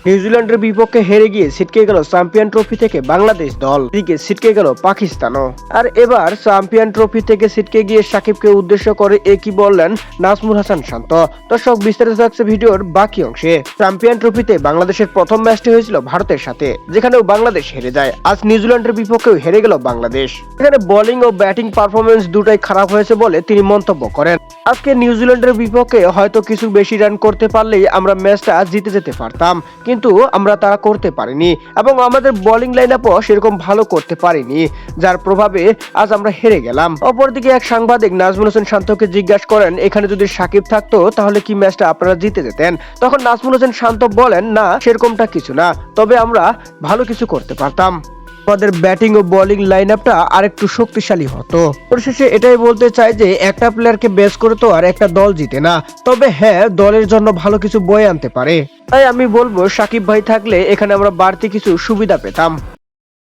নিউজিল্যান্ডের বিপক্ষে হেরে গিয়ে ছিটকে গেল চ্যাম্পিয়ন ট্রফি থেকে বাংলাদেশ দল, দিকে ছিটকে গেল পাকিস্তানও। আর এবার চ্যাম্পিয়ন ট্রফি থেকে ছিটকে গিয়ে সাকিবকে উদ্দেশ্য করে কি বললেন নাজমুল হাসান শান্ত। দর্শক, বিস্তারিত থাকছে ভিডিওর বাকি অংশে। চ্যাম্পিয়ন ট্রফিতে বাংলাদেশের প্রথম ম্যাচটি হয়েছিল ভারতের সাথে, যেখানেও বাংলাদেশ হেরে যায়। আজ নিউজিল্যান্ডের বিপক্ষেও হেরে গেল বাংলাদেশ। এখানে বোলিং ও ব্যাটিং পারফরমেন্স দুটাই খারাপ হয়েছে বলে তিনি মন্তব্য করেন। আজকে নিউজিল্যান্ডের বিপক্ষে হয়তো কিছু বেশি রান করতে পারলেই আমরা ম্যাচটা জিতে যেতে পারতাম, কিন্তু আমরা তা করতে পারিনি এবং আমাদের বোলিং লাইন আপও সেরকম ভালো করতে পারিনি, যার প্রভাবে আজ আমরা হেরে গেলাম। অপরদিকে এক সাংবাদিক নাজমুল হোসেন শান্তকে জিজ্ঞাসা করেন, এখানে যদি সাকিব থাকতো তাহলে কি ম্যাচটা আপনারা জিতে যেতেন? তখন নাজমুল হোসেন শান্ত বলেন, না, সেরকমটা কিছু না, তবে আমরা ভালো কিছু করতে পারতাম। আমাদের ব্যাটিং ও বোলিং লাইন আপটা আরেকটু শক্তিশালী হতো। পরিশেষে এটাই বলতে চাই যে একটা প্লেয়ারকে বেস করে তো আর একটা দল জিতে না, তবে হ্যাঁ, দলের জন্য ভালো কিছু বয়ে আনতে পারে। তাই আমি বলবো সাকিব ভাই থাকলে এখানে আমরা বাড়তি কিছু সুবিধা পেতাম।